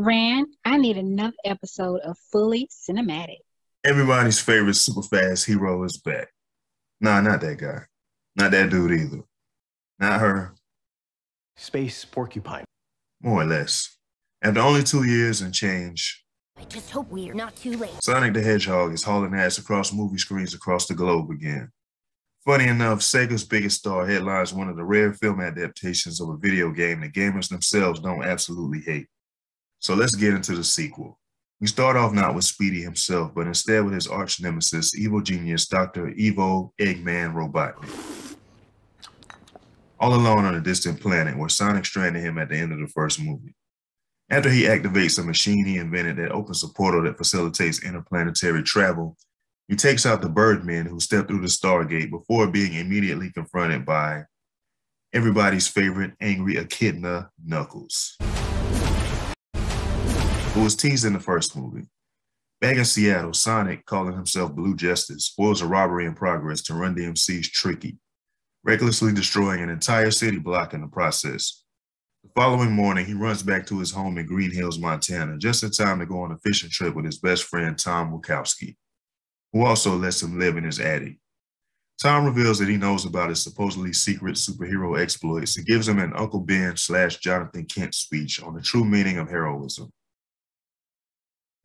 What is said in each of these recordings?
Ran, I need another episode of Fully Cinematic. Everybody's favorite super fast hero is back. Nah, not that guy. Not that dude either. Not her. Space porcupine. More or less. After only 2 years and change, I just hope we're not too late. Sonic the Hedgehog is hauling ass across movie screens across the globe again. Funny enough, Sega's biggest star headlines one of the rare film adaptations of a video game that gamers themselves don't absolutely hate. So let's get into the sequel. We start off not with Speedy himself, but instead with his arch nemesis, evil genius Dr. Evo Eggman Robotnik. All alone on a distant planet where Sonic stranded him at the end of the first movie. After he activates a machine he invented that opens a portal that facilitates interplanetary travel, he takes out the Birdmen who step through the Stargate before being immediately confronted by everybody's favorite angry echidna, Knuckles, who was teased in the first movie. Back in Seattle, Sonic, calling himself Blue Justice, spoils a robbery in progress to Run DMC's Tricky, recklessly destroying an entire city block in the process. The following morning, he runs back to his home in Green Hills, Montana, just in time to go on a fishing trip with his best friend, Tom Wachowski, who also lets him live in his attic. Tom reveals that he knows about his supposedly secret superhero exploits and gives him an Uncle Ben/Jonathan Kent speech on the true meaning of heroism.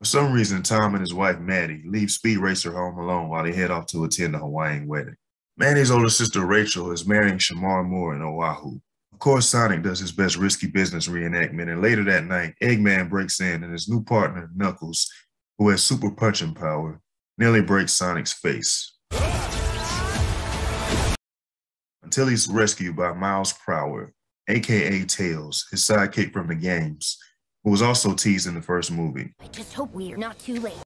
For some reason, Tom and his wife, Maddie, leave Speed Racer home alone while they head off to attend a Hawaiian wedding. Maddie's older sister, Rachel, is marrying Shamar Moore in Oahu. Of course, Sonic does his best risky business reenactment, and later that night, Eggman breaks in and his new partner, Knuckles, who has super punching power, nearly breaks Sonic's face, until he's rescued by Miles Prower, aka Tails, his sidekick from the games, who was also teased in the first movie. I just hope we're not too late.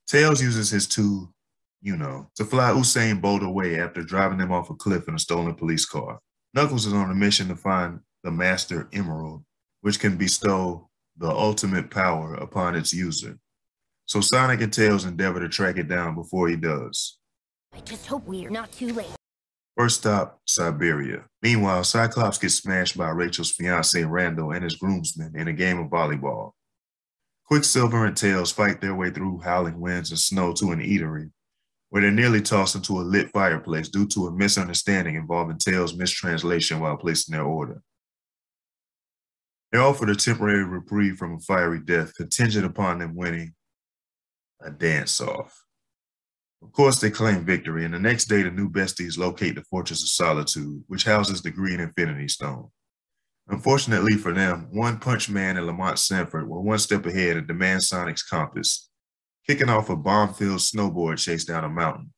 Tails uses his to fly Usain Bolt away after driving them off a cliff in a stolen police car. Knuckles is on a mission to find the Master Emerald, which can bestow the ultimate power upon its user. So Sonic and Tails endeavor to track it down before he does. I just hope we're not too late. First stop, Siberia. Meanwhile, Cyclops gets smashed by Rachel's fiancé Randall and his groomsmen in a game of volleyball. Quicksilver and Tails fight their way through howling winds and snow to an eatery, where they're nearly tossed into a lit fireplace due to a misunderstanding involving Tails' mistranslation while placing their order. They're offered a temporary reprieve from a fiery death contingent upon them winning a dance-off. Of course, they claim victory, and the next day the new besties locate the Fortress of Solitude, which houses the Green Infinity Stone. Unfortunately for them, One Punch Man and Lamont Sanford were one step ahead and demand Sonic's compass, kicking off a bomb-filled snowboard chase down a mountain,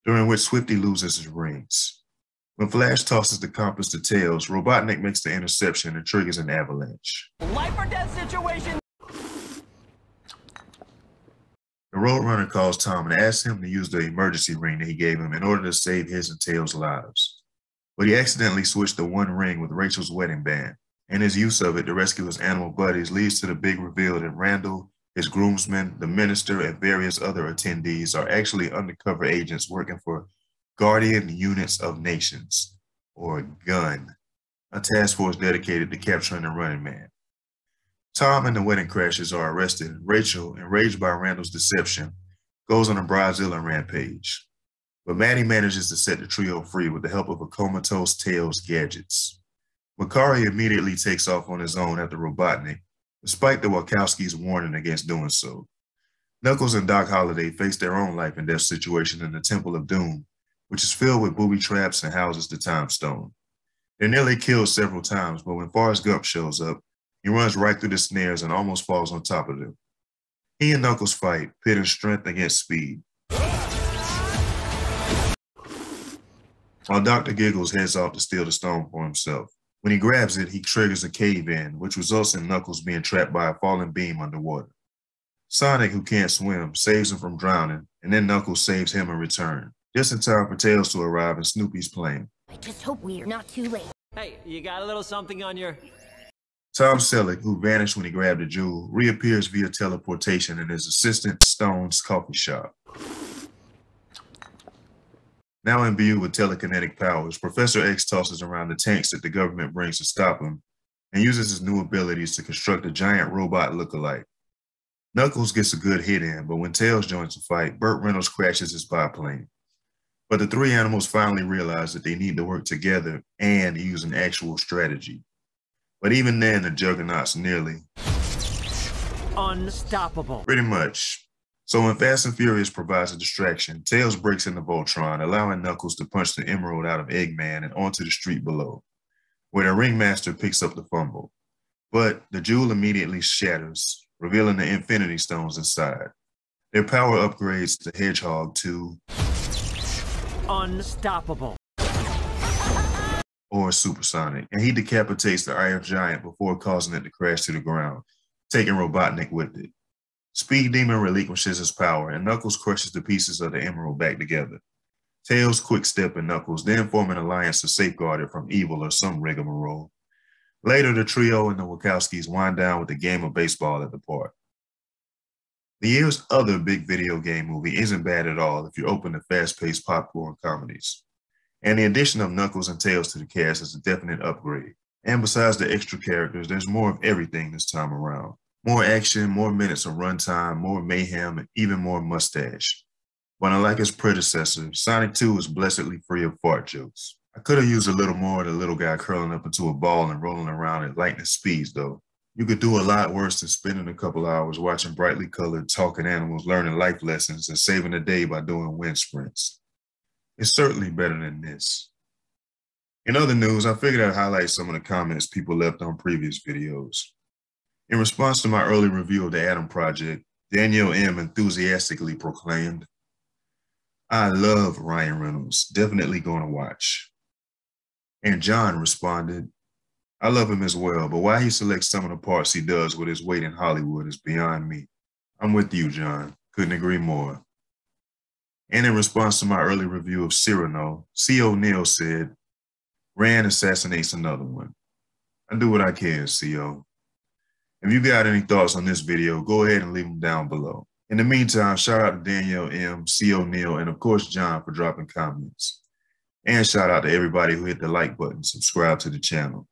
during which Swifty loses his rings. When Flash tosses the compass to Tails, Robotnik makes the interception and triggers an avalanche. Life or death situation! The Roadrunner calls Tom and asks him to use the emergency ring that he gave him in order to save his and Tails' lives. But he accidentally switched the one ring with Rachel's wedding band, and his use of it to rescue his animal buddies leads to the big reveal that Randall, his groomsmen, the minister, and various other attendees are actually undercover agents working for Guardian Units of Nations, or GUN, a task force dedicated to capturing the Running Man. Tom and the Wedding Crashers are arrested, and Rachel, enraged by Randall's deception, goes on a Bridezilla rampage. But Maddie manages to set the trio free with the help of a comatose Tails gadgets. Makari immediately takes off on his own after Robotnik, despite the Wachowskis' warning against doing so. Knuckles and Doc Holliday face their own life and death situation in the Temple of Doom, which is filled with booby traps and houses the Time Stone. They're nearly killed several times, but when Forrest Gump shows up, he runs right through the snares and almost falls on top of them. He and Knuckles fight, pitting strength against speed, while Dr. Giggles heads off to steal the stone for himself. When he grabs it, he triggers a cave-in, which results in Knuckles being trapped by a falling beam underwater. Sonic, who can't swim, saves him from drowning, and then Knuckles saves him in return, just in time for Tails to arrive and Snoopy's plane. I just hope we're not too late. Hey, you got a little something on your... Tom Selleck, who vanished when he grabbed the jewel, reappears via teleportation in his assistant Stone's coffee shop. Now imbued with telekinetic powers, Professor X tosses around the tanks that the government brings to stop him, and uses his new abilities to construct a giant robot look-alike. Knuckles gets a good hit in, but when Tails joins the fight, Burt Reynolds crashes his biplane. But the three animals finally realize that they need to work together and use an actual strategy. But even then, the Juggernaut's nearly unstoppable. Pretty much. So when Fast and Furious provides a distraction, Tails breaks into Voltron, allowing Knuckles to punch the emerald out of Eggman and onto the street below, where the Ringmaster picks up the fumble. But the jewel immediately shatters, revealing the Infinity Stones inside. Their power upgrades the Hedgehog to unstoppable, or supersonic, and he decapitates the Iron Giant before causing it to crash to the ground, taking Robotnik with it. Speed Demon relinquishes his power, and Knuckles crushes the pieces of the emerald back together. Tails, Quickstep, and Knuckles then form an alliance to safeguard it from evil or some rigmarole. Later, the trio and the Wachowskis wind down with a game of baseball at the park. The year's other big video game movie isn't bad at all if you're open to fast-paced popcorn comedies. And the addition of Knuckles and Tails to the cast is a definite upgrade. And besides the extra characters, there's more of everything this time around. More action, more minutes of runtime, more mayhem, and even more mustache. But unlike its predecessor, Sonic 2 is blessedly free of fart jokes. I could have used a little more of the little guy curling up into a ball and rolling around at lightning speeds, though. You could do a lot worse than spending a couple hours watching brightly colored talking animals learning life lessons and saving the day by doing wind sprints. It's certainly better than this. In other news, I figured I'd highlight some of the comments people left on previous videos. In response to my early review of the Adam Project, Danielle M. enthusiastically proclaimed, "I love Ryan Reynolds, definitely going to watch." And John responded, "I love him as well, but why he selects some of the parts he does with his weight in Hollywood is beyond me." I'm with you, John. Couldn't agree more. And in response to my early review of Cyrano, C. O'Neill said, "Rand assassinates another one." I do what I can, C.O. If you got any thoughts on this video, go ahead and leave them down below. In the meantime, shout out to Danielle M., C. O'Neill, and of course John for dropping comments. And shout out to everybody who hit the like button, subscribe to the channel.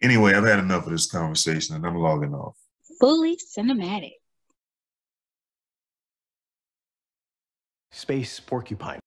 Anyway, I've had enough of this conversation and I'm logging off. Fully cinematic. Space porcupine.